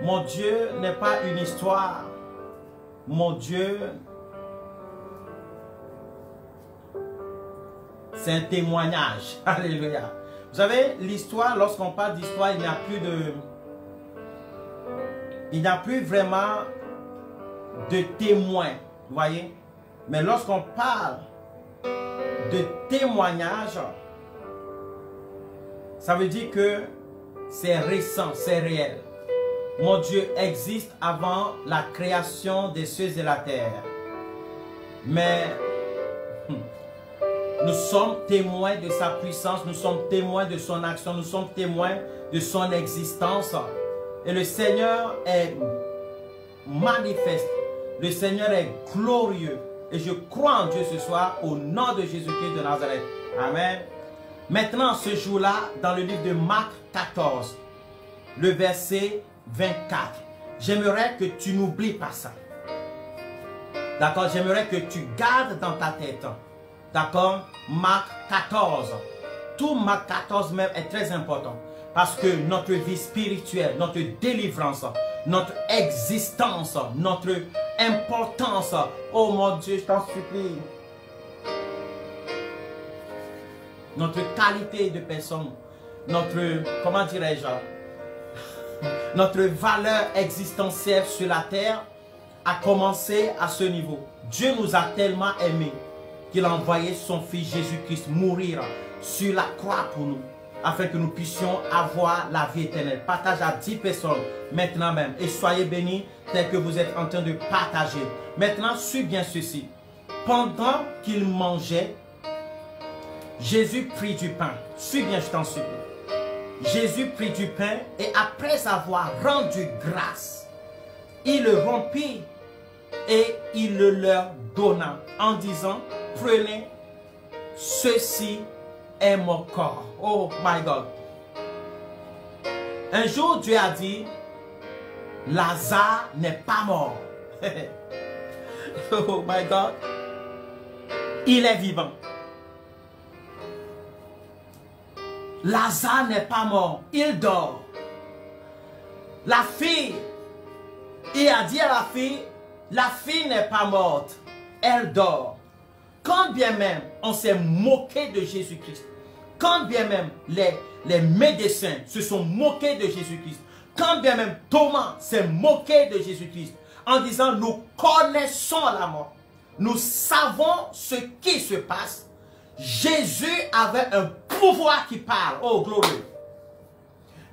Mon Dieu n'est pas une histoire. Mon Dieu, c'est un témoignage. Alléluia. Vous savez, l'histoire, lorsqu'on parle d'histoire, il n'y a plus vraiment de témoins. Vous voyez? Mais lorsqu'on parle de témoignage, ça veut dire que c'est récent, c'est réel. Mon Dieu existe avant la création des cieux et la terre. Mais nous sommes témoins de sa puissance, nous sommes témoins de son action, nous sommes témoins de son existence. Et le Seigneur est manifeste, le Seigneur est glorieux. Et je crois en Dieu ce soir au nom de Jésus-Christ de Nazareth. Amen. Maintenant, ce jour-là, dans le livre de Marc 14, le verset 24, j'aimerais que tu n'oublies pas ça. D'accord? J'aimerais que tu gardes dans ta tête. D'accord? Marc 14. Tout Marc 14 même est très important. Parce que notre vie spirituelle, notre délivrance, notre existence, notre importance. Oh mon Dieu, je t'en supplie. Notre qualité de personne, notre, comment dirais-je, notre valeur existentielle sur la terre a commencé à ce niveau. Dieu nous a tellement aimés qu'il a envoyé son Fils Jésus-Christ mourir sur la croix pour nous, afin que nous puissions avoir la vie éternelle. Partage à 10 personnes maintenant même et soyez bénis tel que vous êtes en train de partager. Maintenant, suis bien ceci. Pendant qu'il mangeait, Jésus prit du pain. Suis bien, je t'en supplie. Jésus prit du pain et après avoir rendu grâce, il le rompit et il le leur donna en disant, prenez, ceci est mon corps. Oh my God. Un jour, Dieu a dit, Lazare n'est pas mort. Oh my God. Il est vivant. Lazare n'est pas mort, il dort. La fille, il a dit à la fille n'est pas morte, elle dort. Quand bien même on s'est moqué de Jésus-Christ, quand bien même les médecins se sont moqués de Jésus-Christ, quand bien même Thomas s'est moqué de Jésus-Christ, en disant nous connaissons la mort, nous savons ce qui se passe, Jésus avait un pouvoir qui parle. Oh, gloire.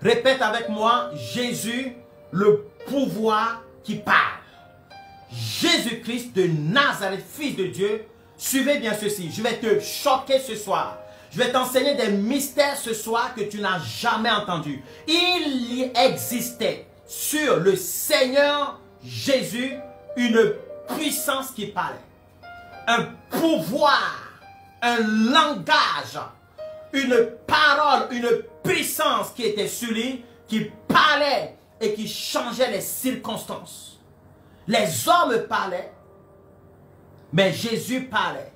Répète avec moi, Jésus, le pouvoir qui parle. Jésus-Christ de Nazareth, Fils de Dieu. Suivez bien ceci. Je vais te choquer ce soir. Je vais t'enseigner des mystères ce soir que tu n'as jamais entendus. Il y existait sur le Seigneur Jésus une puissance qui parlait. Un pouvoir. Un langage, une parole, une puissance qui était sur lui, qui parlait et qui changeait les circonstances. Les hommes parlaient, mais Jésus parlait.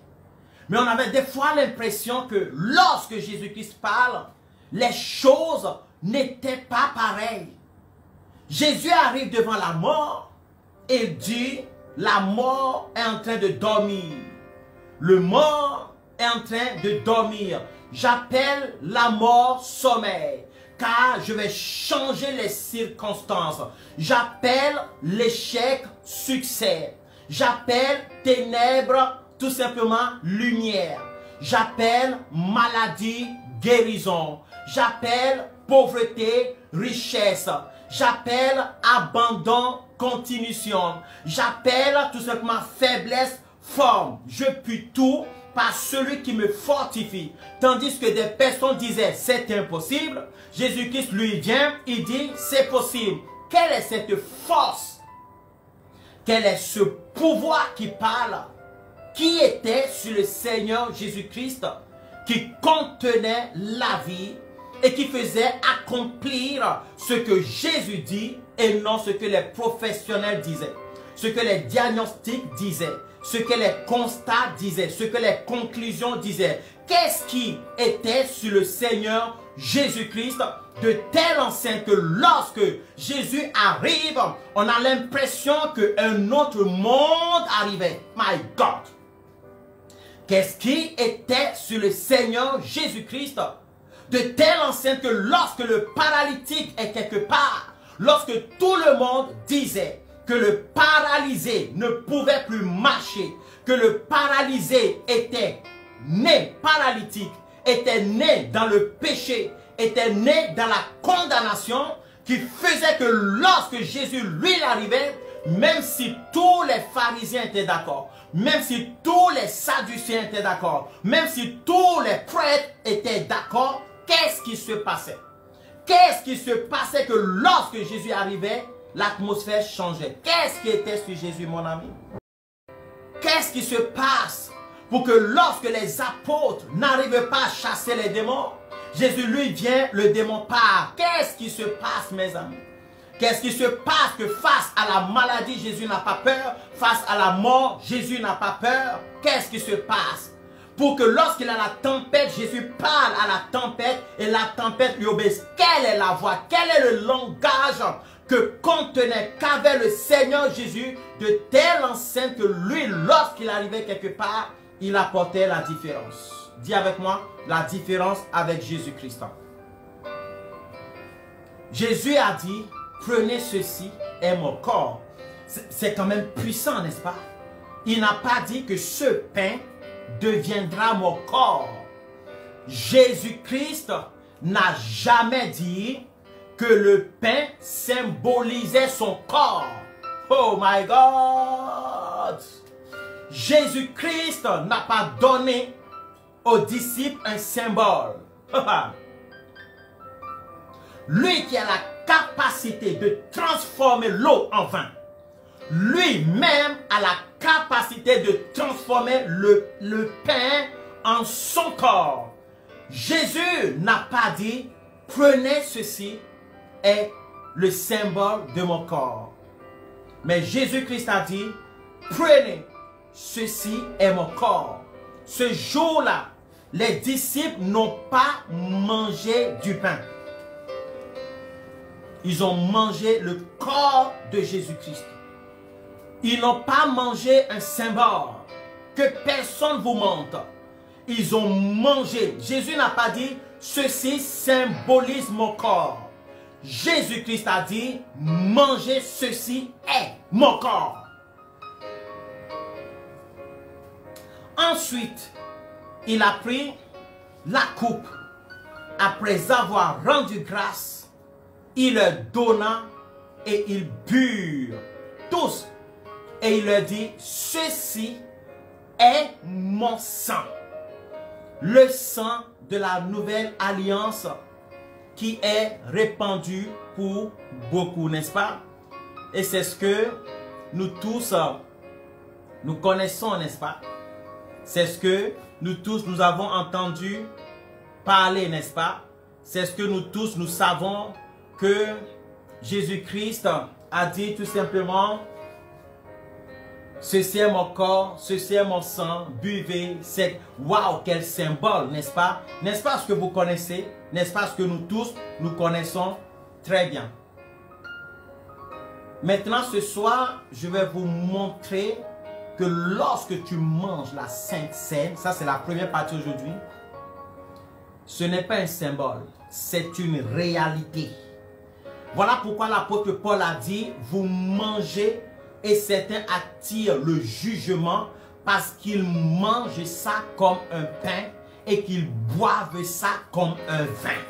Mais on avait des fois l'impression que lorsque Jésus-Christ parle, les choses n'étaient pas pareilles. Jésus arrive devant la mort et dit, la mort est en train de dormir. Le mort est en train de dormir. J'appelle la mort sommeil, car je vais changer les circonstances. J'appelle l'échec succès. J'appelle ténèbres tout simplement lumière. J'appelle maladie guérison. J'appelle pauvreté richesse. J'appelle abandon continuation. J'appelle tout simplement faiblesse forme. Je puis tout par celui qui me fortifie. Tandis que des personnes disaient c'est impossible, Jésus-Christ lui vient, il dit c'est possible. Quelle est cette force? Quel est ce pouvoir qui parle? Qui était sur le Seigneur Jésus-Christ, qui contenait la vie et qui faisait accomplir ce que Jésus dit et non ce que les professionnels disaient, ce que les diagnostics disaient, ce que les constats disaient, ce que les conclusions disaient. Qu'est-ce qui était sur le Seigneur Jésus-Christ de telle enseigne que lorsque Jésus arrive, on a l'impression qu'un autre monde arrivait. My God! Qu'est-ce qui était sur le Seigneur Jésus-Christ de telle enseigne que lorsque le paralytique est quelque part, lorsque tout le monde disait que le paralysé ne pouvait plus marcher, que le paralysé était né paralytique, était né dans le péché, était né dans la condamnation, qui faisait que lorsque Jésus lui arrivait, même si tous les pharisiens étaient d'accord, même si tous les sadducéens étaient d'accord, même si tous les prêtres étaient d'accord, qu'est-ce qui se passait? Qu'est-ce qui se passait que lorsque Jésus arrivait, l'atmosphère changeait? Qu'est-ce qui était sur Jésus, mon ami? Qu'est-ce qui se passe pour que lorsque les apôtres n'arrivent pas à chasser les démons, Jésus lui vient, le démon part? Qu'est-ce qui se passe, mes amis? Qu'est-ce qui se passe que face à la maladie, Jésus n'a pas peur? Face à la mort, Jésus n'a pas peur? Qu'est-ce qui se passe? Pour que lorsqu'il a la tempête, Jésus parle à la tempête et la tempête lui obéisse. Quelle est la voix? Quel est le langage que contenait, qu'avait le Seigneur Jésus de telle enseigne que lui, lorsqu'il arrivait quelque part, il apportait la différence. Dis avec moi, la différence avec Jésus-Christ. Jésus a dit, prenez ceci est mon corps. C'est quand même puissant, n'est-ce pas? Il n'a pas dit que ce pain deviendra mon corps. Jésus-Christ n'a jamais dit que le pain symbolisait son corps. Oh my God! Jésus-Christ n'a pas donné aux disciples un symbole. Lui qui a la capacité de transformer l'eau en vin, lui-même a la capacité de transformer le pain en son corps. Jésus n'a pas dit, prenez ceci est le symbole de mon corps. Mais Jésus-Christ a dit, prenez, ceci est mon corps. Ce jour-là, les disciples n'ont pas mangé du pain. Ils ont mangé le corps de Jésus-Christ. Ils n'ont pas mangé un symbole. Que personne vous mente. Ils ont mangé. Jésus n'a pas dit, ceci symbolise mon corps. Jésus-Christ a dit, mangez, ceci est mon corps. Ensuite, il a pris la coupe. Après avoir rendu grâce, il leur donna et ils burent tous. Et il leur dit, ceci est mon sang. Le sang de la nouvelle alliance qui est répandu pour beaucoup, n'est-ce pas? Et c'est ce que nous tous, nous connaissons, n'est-ce pas? C'est ce que nous tous, nous avons entendu parler, n'est-ce pas? C'est ce que nous tous, nous savons que Jésus-Christ a dit tout simplement, ceci est mon corps, ceci est mon sang, buvez. C'est waouh, quel symbole, n'est-ce pas? N'est-ce pas ce que vous connaissez? N'est-ce pas ce que nous tous, nous connaissons très bien? Maintenant, ce soir, je vais vous montrer que lorsque tu manges la Sainte Seine, ça c'est la première partie aujourd'hui, ce n'est pas un symbole, c'est une réalité. Voilà pourquoi l'apôtre Paul a dit, vous mangez et certains attirent le jugement parce qu'ils mangent ça comme un pain et qu'ils boivent ça comme un vin.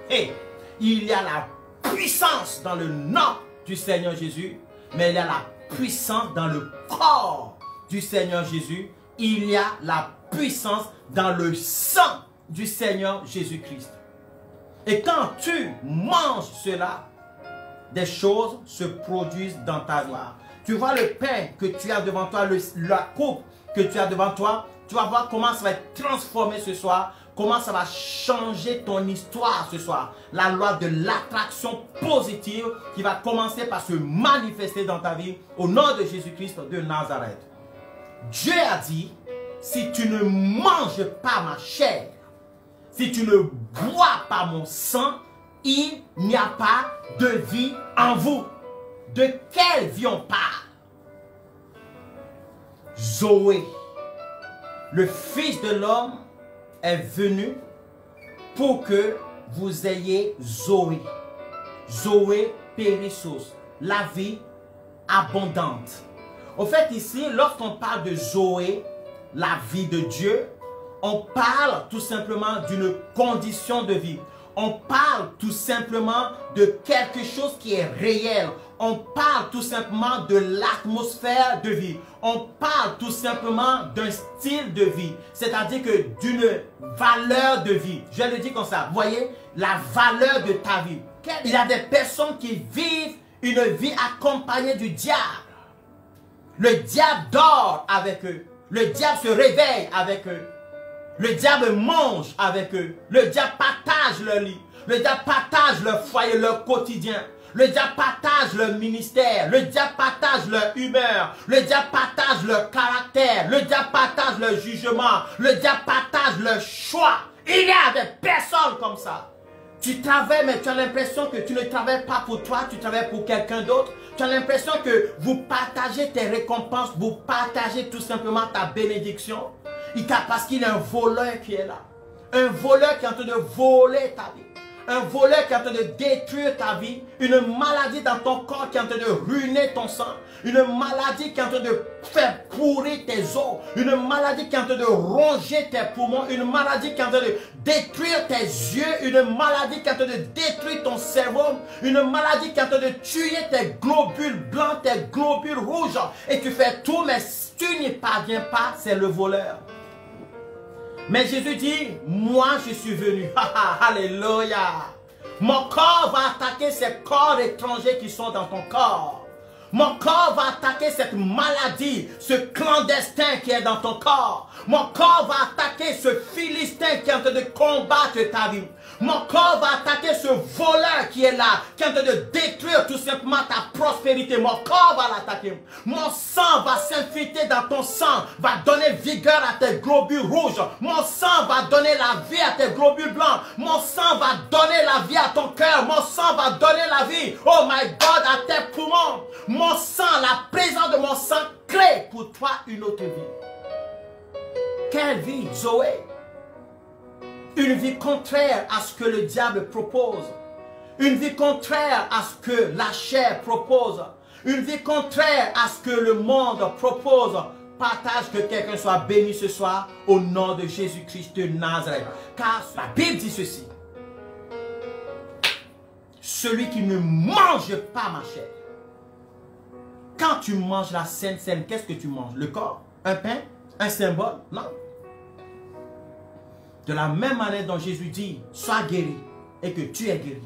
Et il y a la puissance dans le nom du Seigneur Jésus, mais il y a la puissance dans le corps du Seigneur Jésus. Il y a la puissance dans le sang du Seigneur Jésus-Christ. Et quand tu manges cela, des choses se produisent dans ta vie. Tu vois le pain que tu as devant toi, la coupe que tu as devant toi, tu vas voir comment ça va être transformé ce soir, comment ça va changer ton histoire ce soir. La loi de l'attraction positive qui va commencer par se manifester dans ta vie au nom de Jésus-Christ de Nazareth. Dieu a dit, si tu ne manges pas ma chair, si tu ne bois pas mon sang, il n'y a pas de vie en vous. De quelle vie on parle? Zoé, le Fils de l'homme est venu pour que vous ayez Zoé. Zoé périssos, la vie abondante. Au fait ici, lorsqu'on parle de Zoé, la vie de Dieu, on parle tout simplement d'une condition de vie. On parle tout simplement de quelque chose qui est réel. On parle tout simplement de l'atmosphère de vie. On parle tout simplement d'un style de vie. C'est-à-dire que d'une valeur de vie. Je le dis comme ça. Vous voyez, la valeur de ta vie. Il y a des personnes qui vivent une vie accompagnée du diable. Le diable dort avec eux. Le diable se réveille avec eux. Le diable mange avec eux. Le diable partage leur lit. Le diable partage leur foyer, leur quotidien. Le diable partage leur ministère. Le diable partage leur humeur. Le diable partage leur caractère. Le diable partage leur jugement. Le diable partage leur choix. Il y a des personnes comme ça. Tu travailles, mais tu as l'impression que tu ne travailles pas pour toi, tu travailles pour quelqu'un d'autre. Tu as l'impression que vous partagez tes récompenses, vous partagez tout simplement ta bénédiction. Parce qu'il y a un voleur qui est là. Un voleur qui est en train de voler ta vie. Un voleur qui est en train de détruire ta vie. Une maladie dans ton corps qui est en train de ruiner ton sang. Une maladie qui est en train de faire pourrir tes os. Une maladie qui est en train de ronger tes poumons. Une maladie qui est en train de détruire tes yeux. Une maladie qui est en train de détruire ton cerveau. Une maladie qui est en train de tuer tes globules blancs, tes globules rouges. Et tu fais tout, mais si tu n'y parviens pas, c'est le voleur. Mais Jésus dit, moi je suis venu. Alléluia. Mon corps va attaquer ces corps étrangers qui sont dans ton corps. Mon corps va attaquer cette maladie, ce clandestin qui est dans ton corps. Mon corps va attaquer ce philistin qui est en train de combattre ta vie. Mon corps va attaquer ce voleur qui est là, qui est en train de détruire tout simplement ta prospérité. Mon corps va l'attaquer. Mon sang va s'infiltrer dans ton sang, va donner vigueur à tes globules rouges. Mon sang va donner la vie à tes globules blancs. Mon sang va donner la vie à ton cœur. Mon sang va donner la vie, oh my God, à tes poumons. Mon sang, la présence de mon sang crée pour toi une autre vie. Quelle vie, Zoé? Une vie contraire à ce que le diable propose. Une vie contraire à ce que la chair propose. Une vie contraire à ce que le monde propose. Partage, que quelqu'un soit béni ce soir au nom de Jésus-Christ de Nazareth. Car la Bible dit ceci. Celui qui ne mange pas ma chair. Quand tu manges la Sainte Seine, qu'est-ce que tu manges? Le corps? Un pain? Un symbole? Non. De la même manière dont Jésus dit, sois guéri et que tu es guéri.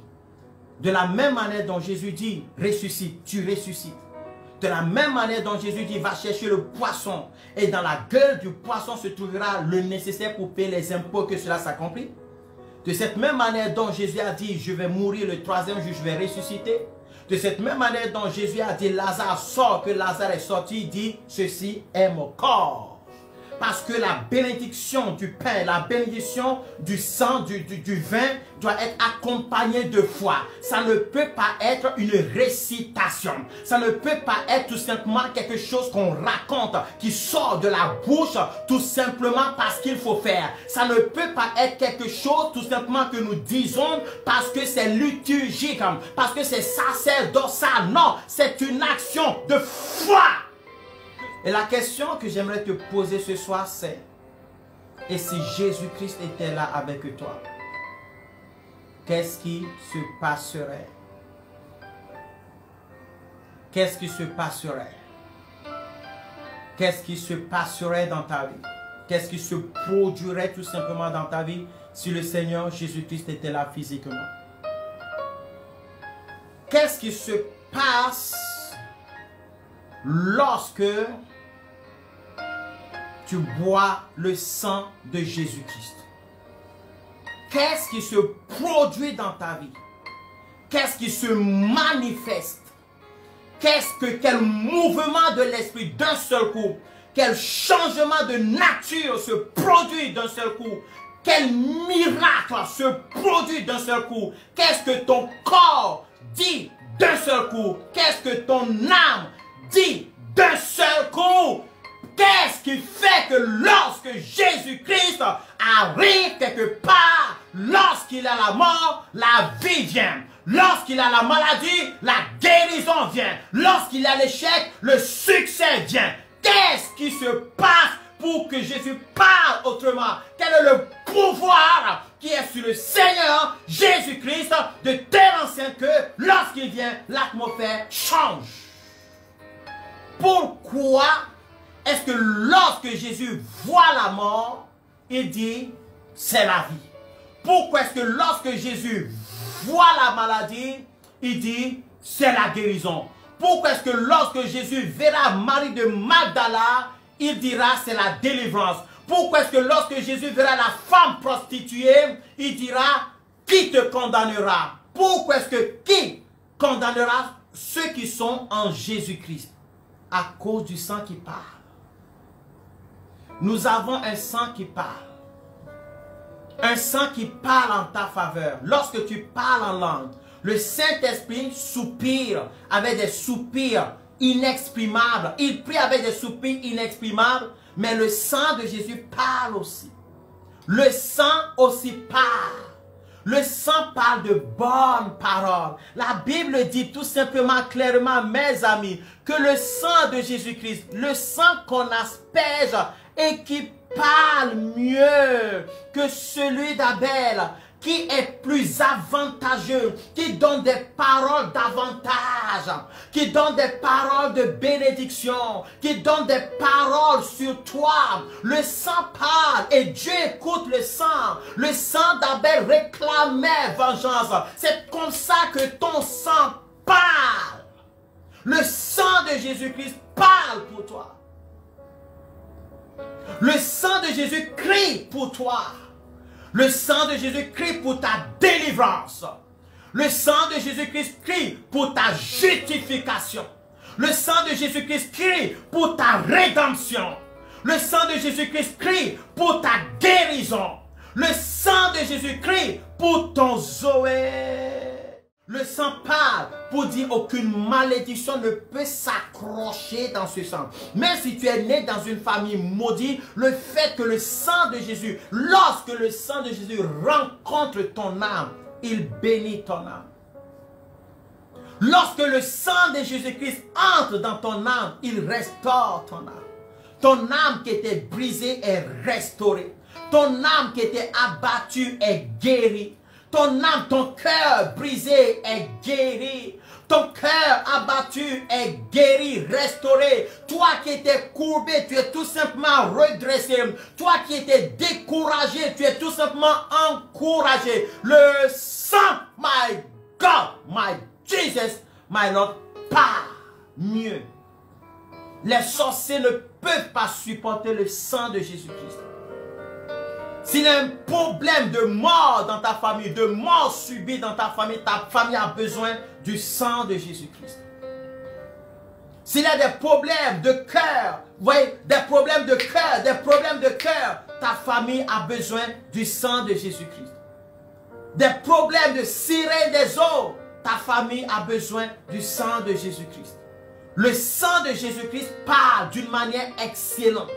De la même manière dont Jésus dit, ressuscite, tu ressuscites. De la même manière dont Jésus dit, va chercher le poisson. Et dans la gueule du poisson se trouvera le nécessaire pour payer les impôts, que cela s'accomplit. De cette même manière dont Jésus a dit, je vais mourir le troisième jour, je vais ressusciter. De cette même manière dont Jésus a dit, Lazare sort, que Lazare est sorti, il dit, ceci est mon corps. Parce que la bénédiction du pain, la bénédiction du sang, du vin doit être accompagnée de foi. Ça ne peut pas être une récitation. Ça ne peut pas être tout simplement quelque chose qu'on raconte, qui sort de la bouche tout simplement parce qu'il faut faire. Ça ne peut pas être quelque chose tout simplement que nous disons parce que c'est liturgique, parce que c'est sacerdotal. Non, c'est une action de foi. Et la question que j'aimerais te poser ce soir, c'est: et si Jésus-Christ était là avec toi, qu'est-ce qui se passerait? Qu'est-ce qui se passerait? Qu'est-ce qui se passerait dans ta vie? Qu'est-ce qui se produirait tout simplement dans ta vie si le Seigneur Jésus-Christ était là physiquement? Qu'est-ce qui se passe lorsque tu bois le sang de Jésus-Christ? Qu'est-ce qui se produit dans ta vie? Qu'est-ce qui se manifeste? Quel mouvement de l'esprit d'un seul coup? quel changement de nature se produit d'un seul coup. Quel miracle se produit d'un seul coup. Qu'est-ce que ton corps dit d'un seul coup? Qu'est-ce que ton âme dit d'un seul coup? Qu'est-ce qui fait que lorsque Jésus-Christ arrive quelque part, lorsqu'il a la mort, la vie vient. Lorsqu'il a la maladie, la guérison vient. Lorsqu'il a l'échec, le succès vient. Qu'est-ce qui se passe pour que Jésus parle autrement? Quel est le pouvoir qui est sur le Seigneur Jésus-Christ de telle enseigne que lorsqu'il vient, l'atmosphère change? Pourquoi est-ce que lorsque Jésus voit la mort, il dit c'est la vie? Pourquoi est-ce que lorsque Jésus voit la maladie, il dit c'est la guérison? Pourquoi est-ce que lorsque Jésus verra Marie de Magdala, il dira c'est la délivrance? Pourquoi est-ce que lorsque Jésus verra la femme prostituée, il dira qui te condamnera? Pourquoi est-ce que qui condamnera ceux qui sont en Jésus-Christ? À cause du sang qui parle. Nous avons un sang qui parle. Un sang qui parle en ta faveur. Lorsque tu parles en langue, le Saint-Esprit soupire avec des soupirs inexprimables. Il prie avec des soupirs inexprimables, mais le sang de Jésus parle aussi. Le sang aussi parle. Le sang parle de bonnes paroles. La Bible dit tout simplement, clairement, mes amis, que le sang de Jésus-Christ, le sang qu'on asperge et qui parle mieux que celui d'Abel, qui est plus avantageux, qui donne des paroles d'avantage, qui donne des paroles de bénédiction, qui donne des paroles sur toi. Le sang parle et Dieu écoute le sang. Le sang d'Abel réclamait vengeance. C'est comme ça que ton sang parle. Le sang de Jésus-Christ parle pour toi. Le sang de Jésus crie pour toi. Le sang de Jésus crie pour ta délivrance. Le sang de Jésus-Christ crie pour ta justification. Le sang de Jésus-Christ crie pour ta rédemption. Le sang de Jésus-Christ crie pour ta guérison. Le sang de Jésus crie pour ton Zoé. Le sang parle pour dire aucune malédiction ne peut s'accrocher dans ce sang. Même si tu es né dans une famille maudite, le fait que le sang de Jésus, lorsque le sang de Jésus rencontre ton âme, il bénit ton âme. Lorsque le sang de Jésus-Christ entre dans ton âme, il restaure ton âme. Ton âme qui était brisée est restaurée. Ton âme qui était abattue est guérie. Ton âme, ton cœur brisé est guéri. Ton cœur abattu est guéri, restauré. Toi qui étais courbé, tu es tout simplement redressé. Toi qui étais découragé, tu es tout simplement encouragé. Le sang, my God, my Jesus, my Lord, pas mieux. Les sorciers ne peuvent pas supporter le sang de Jésus-Christ. S'il y a un problème de mort dans ta famille, de mort subie dans ta famille a besoin du sang de Jésus-Christ. S'il y a des problèmes de cœur, voyez, des problèmes de cœur, ta famille a besoin du sang de Jésus-Christ. Des problèmes de cirée des eaux, ta famille a besoin du sang de Jésus-Christ. Le sang de Jésus-Christ parle d'une manière excellente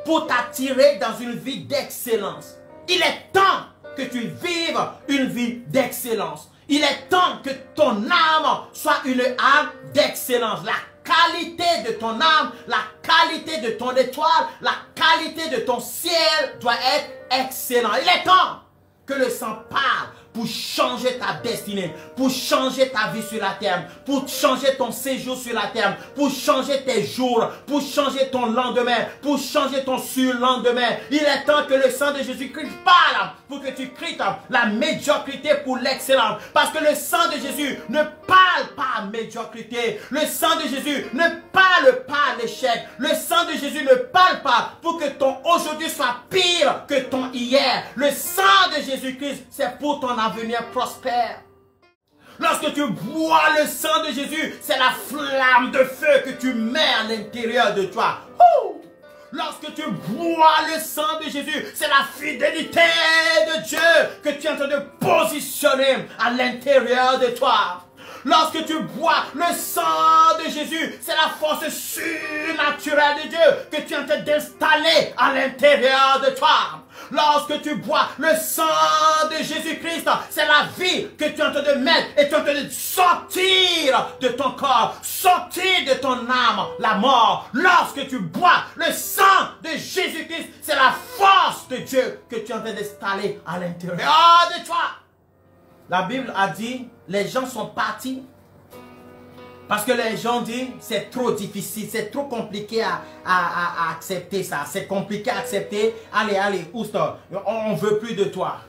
pour t'attirer dans une vie d'excellence. Il est temps que tu vives une vie d'excellence. Il est temps que ton âme soit une âme d'excellence. La qualité de ton âme, la qualité de ton étoile, la qualité de ton ciel doit être excellent. Il est temps que le sang parle pour changer ta destinée, pour changer ta vie sur la terre, pour changer ton séjour sur la terre, pour changer tes jours, pour changer ton lendemain, pour changer ton surlendemain. Il est temps que le sang de Jésus-Christ parle pour que tu quittes la médiocrité pour l'excellence. Parce que le sang de Jésus ne parle pas à médiocrité. Le sang de Jésus ne parle pas à l'échec. Le sang de Jésus ne parle pas pour que ton aujourd'hui soit pire que ton hier. Le sang de Jésus-Christ, c'est pour ton avenir prospère. Lorsque tu bois le sang de Jésus, c'est la flamme de feu que tu mets à l'intérieur de toi. lorsque tu bois le sang de Jésus, c'est la fidélité de Dieu que tu es en train de positionner à l'intérieur de toi. Lorsque tu bois le sang de Jésus, c'est la force surnaturelle de Dieu que tu es en train d'installer à l'intérieur de toi. Lorsque tu bois le sang de Jésus-Christ, c'est la vie que tu es en train de mettre et tu es en train de sortir de ton corps, sortir de ton âme, la mort. Lorsque tu bois le sang de Jésus-Christ, c'est la force de Dieu que tu es en train d'installer à l'intérieur de toi. La Bible a dit, les gens sont partis parce que les gens disent, c'est trop difficile, c'est trop compliqué à accepter ça. C'est compliqué à accepter. Allez, oust, on ne veut plus de toi.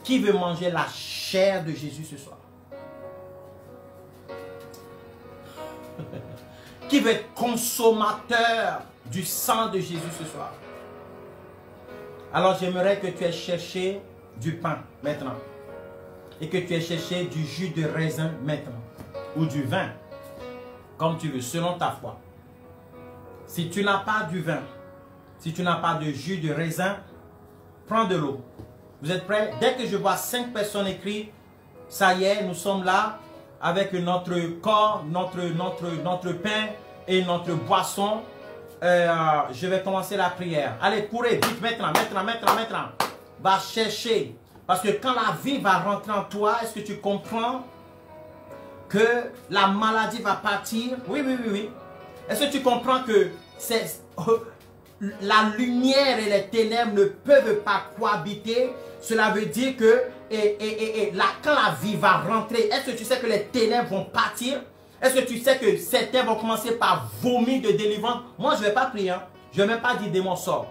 Qui veut manger la chair de Jésus ce soir? Qui veut être consommateur du sang de Jésus ce soir? Alors j'aimerais que tu aies cherché du pain maintenant et que tu aies cherché du jus de raisin maintenant ou du vin, comme tu veux, selon ta foi. Si tu n'as pas du vin, si tu n'as pas de jus de raisin, prends de l'eau. Vous êtes prêts? Dès que je vois 5 personnes écrites, ça y est, nous sommes là avec notre corps, notre pain et notre boisson. Je vais commencer la prière. Allez, courez vite maintenant. Va chercher. Parce que quand la vie va rentrer en toi, est-ce que tu comprends que la maladie va partir? Oui. Est-ce que tu comprends que la lumière et les ténèbres ne peuvent pas cohabiter? Cela veut dire que quand la vie va rentrer, est-ce que tu sais que les ténèbres vont partir? Est-ce que tu sais que certains vont commencer par vomir de délivrance? Moi, je ne vais pas prier. Hein? Je ne vais même pas dire démon sort.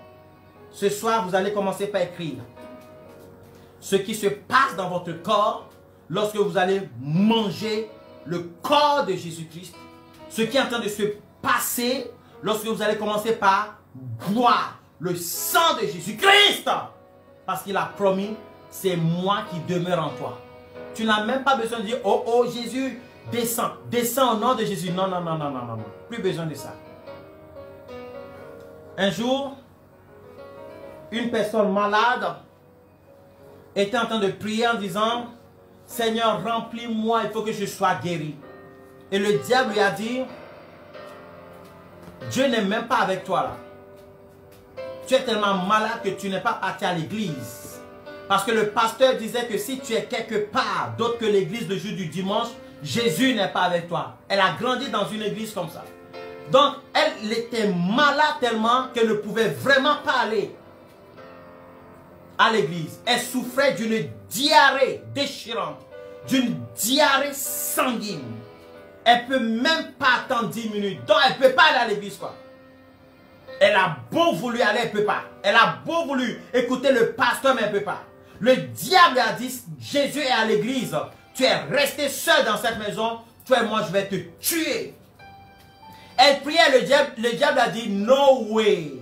Ce soir, vous allez commencer par écrire ce qui se passe dans votre corps lorsque vous allez manger le corps de Jésus-Christ. Ce qui est en train de se passer lorsque vous allez commencer par boire le sang de Jésus-Christ. Parce qu'il a promis, c'est moi qui demeure en toi. Tu n'as même pas besoin de dire, oh Jésus, descends au nom de Jésus. Non. Plus besoin de ça. Un jour, une personne malade était en train de prier en disant, Seigneur, remplis-moi, il faut que je sois guéri. Et le diable lui a dit, Dieu n'est même pas avec toi là. Tu es tellement malade que tu n'es pas parti à l'église. Parce que le pasteur disait que si tu es quelque part d'autre que l'église le jour du dimanche, Jésus n'est pas avec toi. Elle a grandi dans une église comme ça. Donc, elle était malade tellement qu'elle ne pouvait vraiment pas aller à l'église. Elle souffrait d'une diarrhée déchirante, d'une diarrhée sanguine. Elle ne peut même pas attendre 10 minutes. Donc, elle ne peut pas aller à l'église, quoi. Elle a beau voulu aller, elle ne peut pas. Elle a beau voulu écouter le pasteur, mais elle ne peut pas. Le diable a dit, Jésus est à l'église. Tu es resté seul dans cette maison. Toi et moi, je vais te tuer. Elle priait, le diable a dit, no way.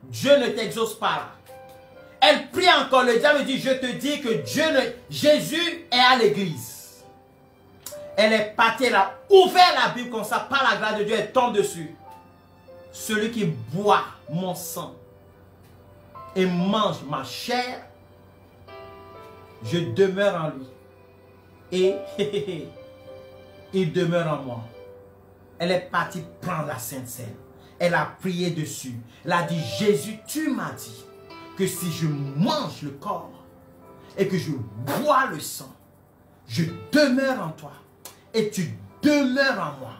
Dieu ne t'exauce pas là. Elle prie encore, le diable dit, je te dis que Jésus est à l'église. Elle est partie, elle a ouvert la Bible comme ça, par la grâce de Dieu, elle tombe dessus. Celui qui boit mon sang et mange ma chair, je demeure en lui. Et il demeure en moi. Elle est partie prendre la Sainte Seine. Elle a prié dessus. Elle a dit, Jésus, tu m'as dit que si je mange le corps et que je bois le sang, je demeure en toi et tu demeures en moi.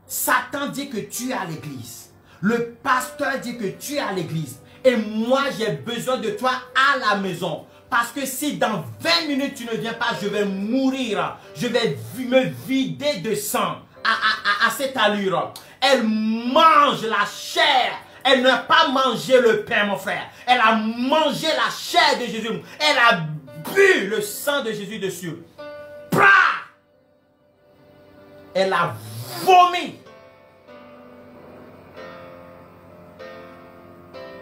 Satan dit que tu es à l'église. Le pasteur dit que tu es à l'église. Et moi, j'ai besoin de toi à la maison. Parce que si dans 20 minutes tu ne viens pas, je vais mourir. Je vais me vider de sang à cette allure. Elle mange la chair. Elle n'a pas mangé le pain, mon frère. Elle a mangé la chair de Jésus. Elle a bu le sang de Jésus dessus. Bra! Elle a vomi.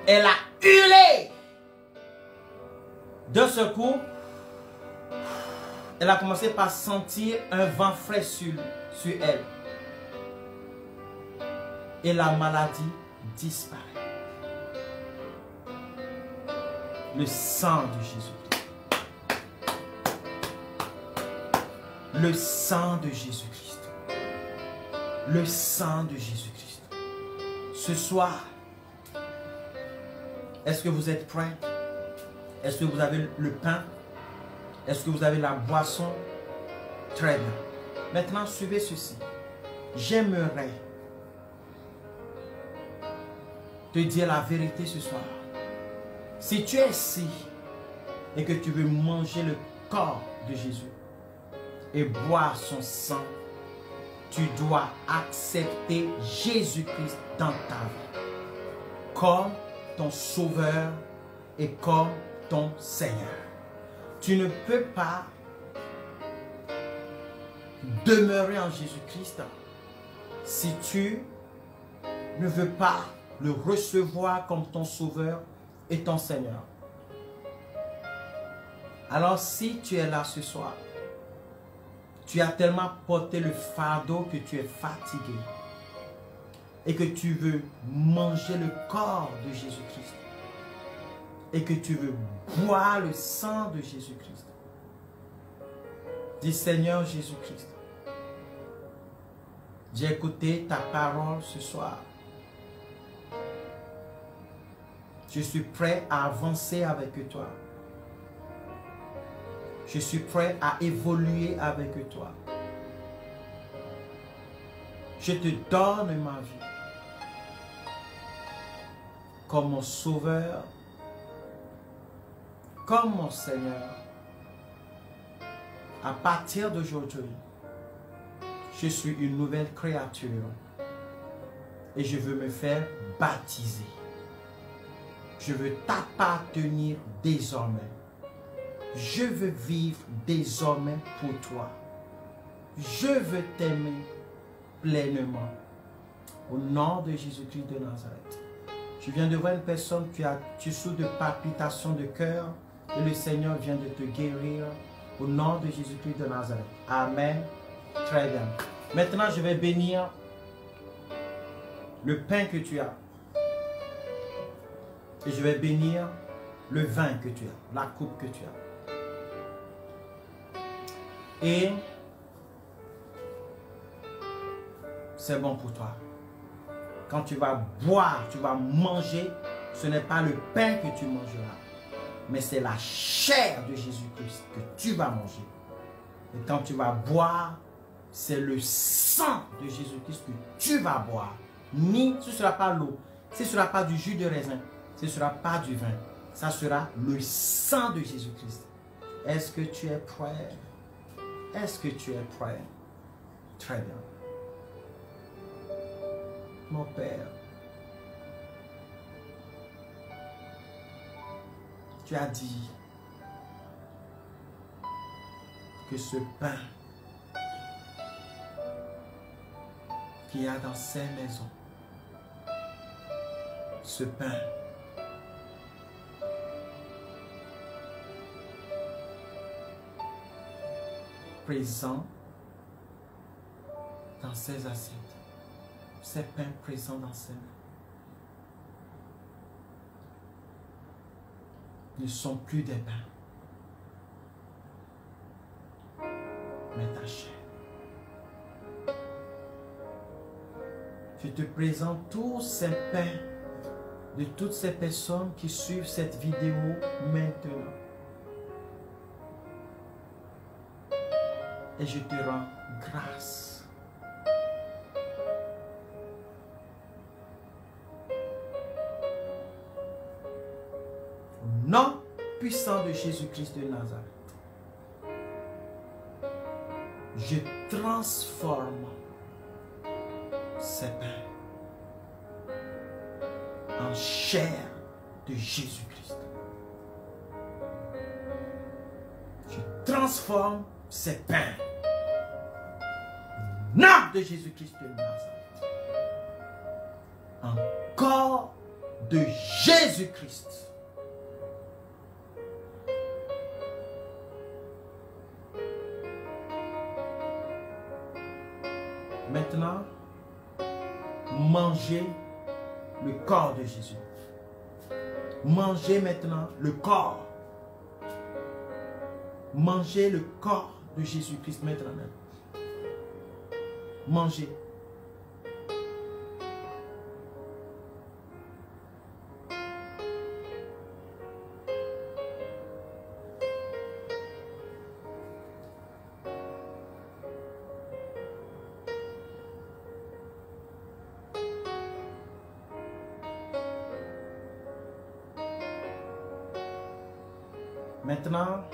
Elle a hurlé. D'un seul coup, elle a commencé par sentir un vent frais sur elle. et la maladie disparaît. Le sang de Jésus-Christ. Le sang de Jésus-Christ. Le sang de Jésus-Christ. Ce soir, est-ce que vous êtes prêts? Est-ce que vous avez le pain? Est-ce que vous avez la boisson? Très bien. Maintenant, suivez ceci. J'aimerais te dire la vérité ce soir. Si tu es ici et que tu veux manger le corps de Jésus et boire son sang, tu dois accepter Jésus-Christ dans ta vie comme ton sauveur et comme ton Seigneur. Tu ne peux pas demeurer en Jésus-Christ si tu ne veux pas le recevoir comme ton sauveur et ton Seigneur. Alors si tu es là ce soir, tu as tellement porté le fardeau que tu es fatigué et que tu veux manger le corps de Jésus-Christ et que tu veux boire le sang de Jésus-Christ. Dis Seigneur Jésus-Christ, j'ai écouté ta parole ce soir. Je suis prêt à avancer avec toi. Je suis prêt à évoluer avec toi. Je te donne ma vie comme mon sauveur, comme mon Seigneur. À partir d'aujourd'hui, je suis une nouvelle créature et je veux me faire baptiser. Je veux t'appartenir désormais. Je veux vivre désormais pour toi. Je veux t'aimer pleinement. Au nom de Jésus-Christ de Nazareth. Je viens de voir une personne, tu souffres de palpitations de cœur et le Seigneur vient de te guérir. Au nom de Jésus-Christ de Nazareth. Amen. Très bien. Maintenant, je vais bénir le pain que tu as. Et je vais bénir le vin que tu as, la coupe que tu as. Et c'est bon pour toi. Quand tu vas boire, tu vas manger, ce n'est pas le pain que tu mangeras, mais c'est la chair de Jésus-Christ que tu vas manger. Et quand tu vas boire, c'est le sang de Jésus-Christ que tu vas boire. Ce ne sera pas l'eau, ce ne sera pas du jus de raisin, ce ne sera pas du vin. Ça sera le sang de Jésus-Christ. Est-ce que tu es prêt? Est-ce que tu es prêt? Très bien. Mon Père, tu as dit que ce pain qu'il y a dans ces maisons, ce pain présent dans ces assiettes, ces pains présents dans ces mains, ne sont plus des pains, mais ta chair. Je te présente tous ces pains de toutes ces personnes qui suivent cette vidéo maintenant. Et je te rends grâce. Au nom puissant de Jésus-Christ de Nazareth, je transforme ces pains en chair de Jésus-Christ. Je transforme ces pains au nom de Jésus-Christ de Nazareth en corps de Jésus-Christ. Maintenant, Mangez le corps de Jésus. Mangez maintenant le corps. Mangez le corps de Jésus-Christ maintenant même. Mangez. Maintenant,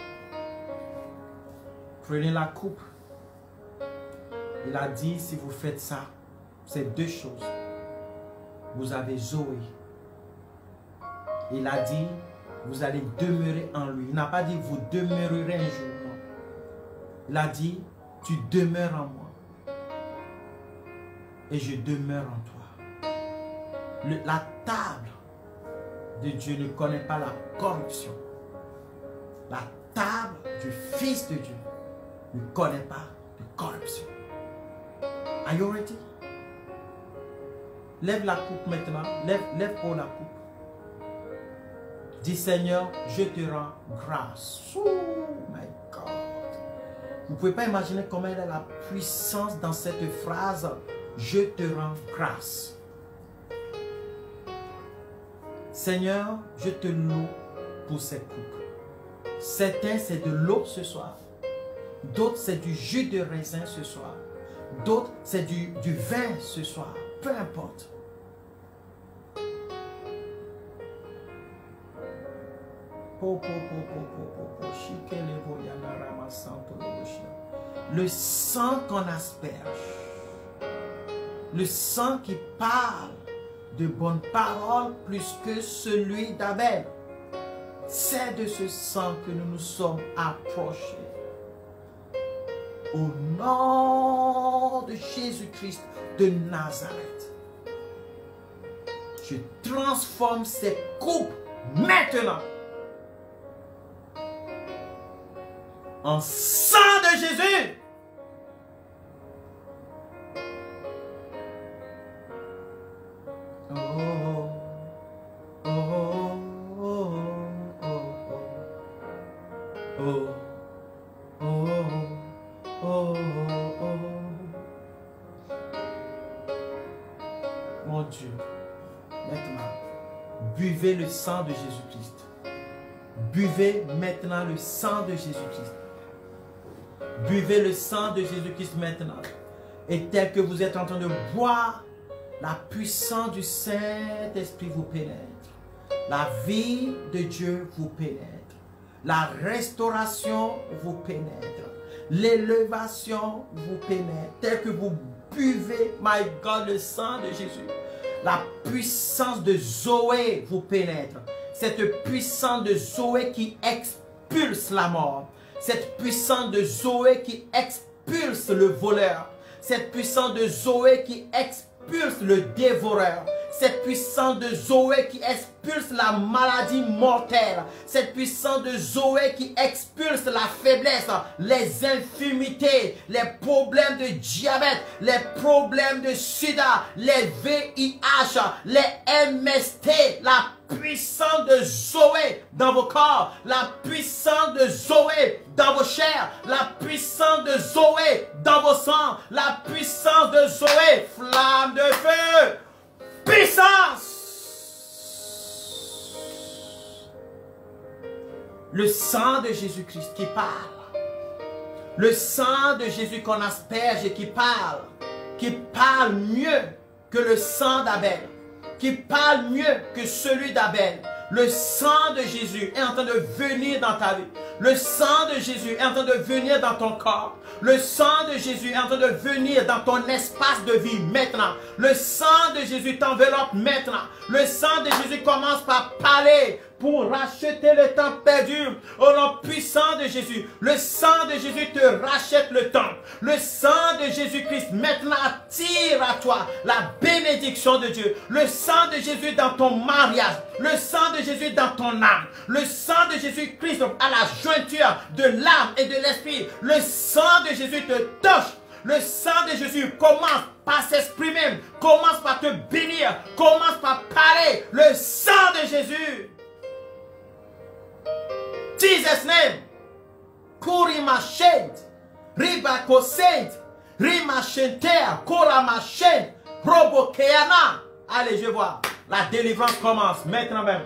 prenez la coupe. Il a dit, si vous faites ça, c'est deux choses. Vous avez Zoé. Il a dit, vous allez demeurer en lui. Il n'a pas dit, vous demeurerez un jour. Non. Il a dit, tu demeures en moi. Et je demeure en toi. La table de Dieu ne connaît pas la corruption. La table du Fils de Dieu ne connaît pas de corruption. Are you ready? Lève la coupe maintenant. Lève haut la coupe. Dis Seigneur, je te rends grâce. Oh my God. Vous ne pouvez pas imaginer comment elle a la puissance dans cette phrase. Je te rends grâce. Seigneur, je te loue pour cette coupe. Certains, c'est de l'eau ce soir. D'autres, c'est du jus de raisin ce soir. D'autres, c'est du vin ce soir. Peu importe. Le sang qu'on asperge. Le sang qui parle de bonnes paroles plus que celui d'Abel. C'est de ce sang que nous nous sommes approchés. Au nom de Jésus-Christ de Nazareth, je transforme ces coupes maintenant en sang de Jésus. Mon Dieu, maintenant, buvez le sang de Jésus-Christ. Buvez maintenant le sang de Jésus-Christ. Buvez le sang de Jésus-Christ maintenant. Et tel que vous êtes en train de boire, la puissance du Saint-Esprit vous pénètre. La vie de Dieu vous pénètre. La restauration vous pénètre. L'élévation vous pénètre. Tel que vous buvez, my God, le sang de Jésus. La puissance de Zoé vous pénètre. Cette puissance de Zoé qui expulse la mort. Cette puissance de Zoé qui expulse le voleur. Cette puissance de Zoé qui expulse le dévoreur. Cette puissance de Zoé qui expulse la maladie mortelle. Cette puissance de Zoé qui expulse la faiblesse, les infirmités, les problèmes de diabète, les problèmes de sida, les VIH, les MST, la puissance de Zoé dans vos corps, la puissance de Zoé dans vos chairs, la puissance de Zoé dans vos sangs, la puissance de Zoé, flamme de feu. Puissance. Le sang de Jésus-Christ qui parle. Le sang de Jésus qu'on asperge et qui parle mieux que le sang d'Abel, qui parle mieux que celui d'Abel. Le sang de Jésus est en train de venir dans ta vie. Le sang de Jésus est en train de venir dans ton corps. Le sang de Jésus est en train de venir dans ton espace de vie maintenant. Le sang de Jésus t'enveloppe maintenant. Le sang de Jésus commence par parler pour racheter le temps perdu au nom puissant de Jésus. Le sang de Jésus te rachète le temps. Le sang de Jésus-Christ maintenant attire à toi la bénédiction de Dieu. Le sang de Jésus dans ton mariage. Le sang de Jésus dans ton âme. Le sang de Jésus-Christ à la jointure de l'âme et de l'esprit. Le sang de Jésus te touche. Le sang de Jésus commence par s'exprimer, commence par te bénir, commence par parler. Le sang de Jésus. Jesus' name. Kurimashent. Ribakosent. Rimachentea. Koramachent. Robokeana. Allez, je vois. La délivrance commence maintenant même.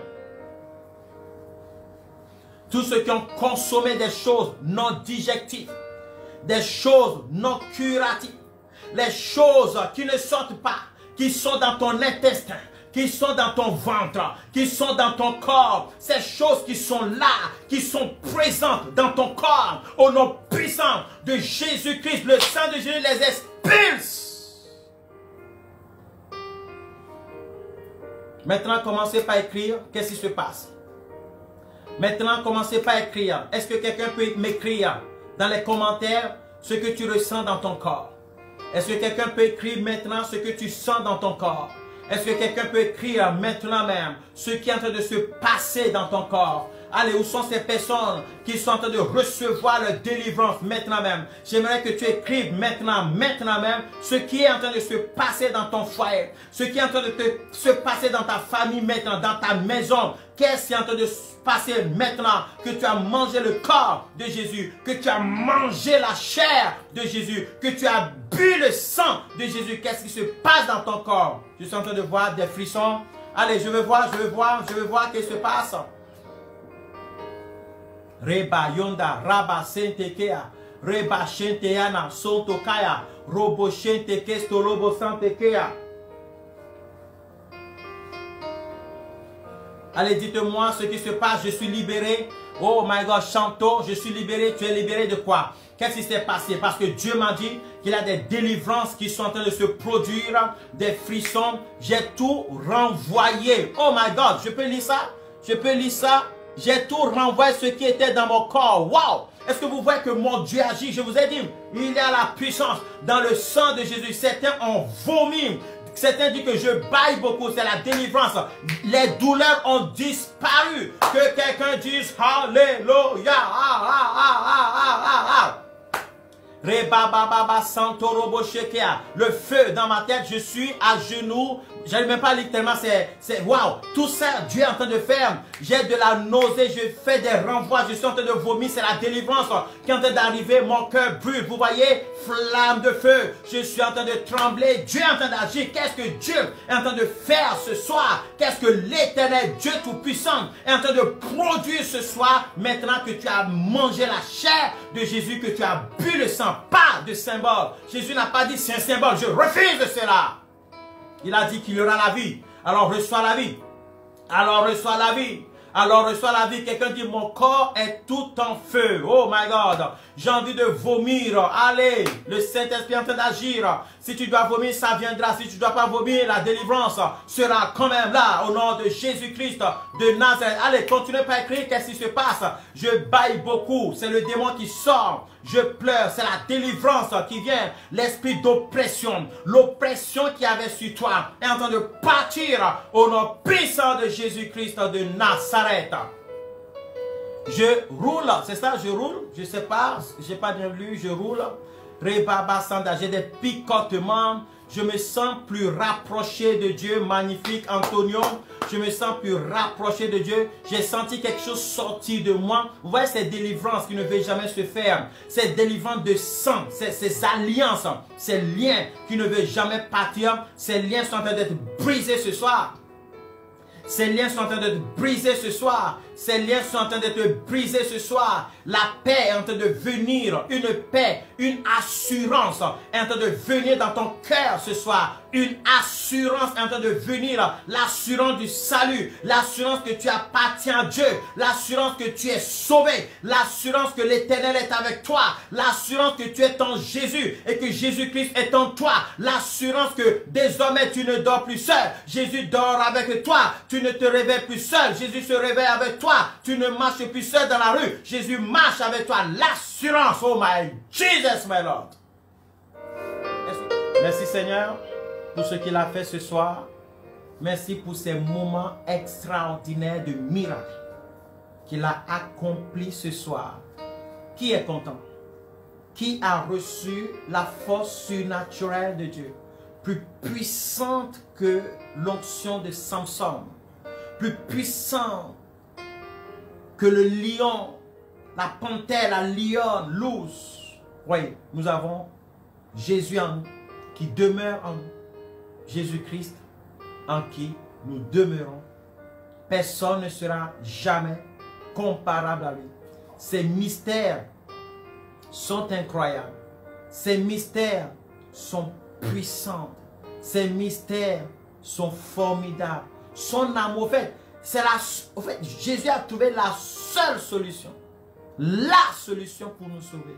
Tous ceux qui ont consommé des choses non digestives, des choses non curatives, les choses qui ne sortent pas, qui sont dans ton intestin, qui sont dans ton ventre, qui sont dans ton corps, ces choses qui sont là, qui sont présentes dans ton corps, au nom puissant de Jésus-Christ, le sang de Jésus les expulse. Maintenant, commencez par écrire, qu'est-ce qui se passe? Maintenant, commencez par écrire. Est-ce que quelqu'un peut m'écrire dans les commentaires ce que tu ressens dans ton corps? Est-ce que quelqu'un peut écrire maintenant ce que tu sens dans ton corps? Est-ce que quelqu'un peut écrire maintenant même ce qui est en train de se passer dans ton corps? Allez, où sont ces personnes qui sont en train de recevoir leur délivrance maintenant même? J'aimerais que tu écrives maintenant même, ce qui est en train de se passer dans ton foyer, ce qui est en train de se passer dans ta famille maintenant, dans ta maison. Qu'est-ce qui est en train de se passer maintenant que tu as mangé le corps de Jésus, que tu as mangé la chair de Jésus, que tu as bu le sang de Jésus? Qu'est-ce qui se passe dans ton corps? Je suis en train de voir des frissons. Allez, je veux voir qu'est-ce qui se passe. Reba yonda raba sentekea reba shenteana sontokaya robo shenteke stolobo santekea. Allez, dites-moi ce qui se passe. Je suis libéré. Oh my God, Chanto, je suis libéré. Tu es libéré de quoi? Qu'est-ce qui s'est passé? Parce que Dieu m'a dit qu'il y a des délivrances qui sont en train de se produire, des frissons. J'ai tout renvoyé. Oh my God, je peux lire ça? Je peux lire ça? J'ai tout renvoyé ce qui était dans mon corps. Wow! Est-ce que vous voyez que mon Dieu agit? Je vous ai dit, il y a la puissance dans le sang de Jésus. Certains ont vomi. Certains disent que je baille beaucoup. C'est la délivrance. Les douleurs ont disparu. Que quelqu'un dise Alléluia. Le feu dans ma tête, je suis à genoux. Je n'arrive même pas à lire tellement c'est waouh. Tout ça, Dieu est en train de faire. J'ai de la nausée, je fais des renvois, je suis en train de vomir. C'est la délivrance qui est en train d'arriver. Mon cœur brûle. Vous voyez, flamme de feu. Je suis en train de trembler. Dieu est en train d'agir. Qu'est-ce que Dieu est en train de faire ce soir? Qu'est-ce que l'Éternel, Dieu Tout-Puissant, est en train de produire ce soir? Maintenant que tu as mangé la chair de Jésus, que tu as bu le sang, pas de symbole. Jésus n'a pas dit c'est un symbole. Je refuse cela. Il a dit qu'il y aura la vie. Alors reçois la vie. Alors reçois la vie. Alors reçois la vie. Quelqu'un dit mon corps est tout en feu. Oh my God. J'ai envie de vomir. Allez. Le Saint-Esprit est en train d'agir. Si tu dois vomir, ça viendra. Si tu ne dois pas vomir, la délivrance sera quand même là. Au nom de Jésus-Christ de Nazareth. Allez, continuez par écrire. Qu'est-ce qui se passe? Je baille beaucoup. C'est le démon qui sort. Je pleure, c'est la délivrance qui vient. L'esprit d'oppression, l'oppression qui avait sur toi est en train de partir au nom puissant de Jésus-Christ de Nazareth. Je roule, c'est ça, je roule, je sais pas, j'ai pas bien lu, je roule. Rebaba Sanda, j'ai des picotements. Je me sens plus rapproché de Dieu. Magnifique Antonio. Je me sens plus rapproché de Dieu. J'ai senti quelque chose sortir de moi. Vous voyez ces délivrances qui ne veulent jamais se faire. Ces délivrances de sang. Ces alliances. Ces liens qui ne veulent jamais partir. Ces liens sont en train d'être brisés ce soir. Ces liens sont en train d'être brisés ce soir. Ces liens sont en train d'être brisés ce soir. La paix est en train de venir. Une paix, une assurance est en train de venir dans ton cœur ce soir. Une assurance est en train de venir. L'assurance du salut. L'assurance que tu appartiens à Dieu. L'assurance que tu es sauvé. L'assurance que l'Éternel est avec toi. L'assurance que tu es en Jésus et que Jésus-Christ est en toi. L'assurance que désormais tu ne dors plus seul. Jésus dort avec toi. Tu ne te réveilles plus seul. Jésus se réveille avec toi. Tu ne marches plus seul dans la rue. Jésus marche avec toi. L'assurance. Oh my Jesus, my Lord. Merci Seigneur pour ce qu'il a fait ce soir. Merci pour ces moments extraordinaires de miracle qu'il a accompli ce soir. Qui est content? qui a reçu la force surnaturelle de Dieu, plus puissante que l'onction de Samson, plus puissante que le lion, la panthère, la lionne, l'ours. Voyez, nous avons Jésus en nous, qui demeure en nous. Jésus-Christ en qui nous demeurons. Personne ne sera jamais comparable à lui. Ces mystères sont incroyables. Ces mystères sont puissants. Ces mystères sont formidables. Son amour, en fait, Jésus a trouvé la seule solution. La solution pour nous sauver.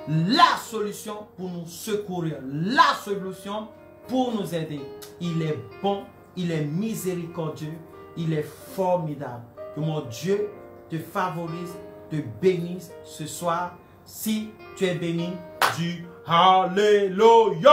La solution pour nous secourir. La solution pour nous aider. Il est bon, il est miséricordieux, il est formidable. Que mon Dieu te favorise, te bénisse ce soir. Si tu es béni, dis Alléluia.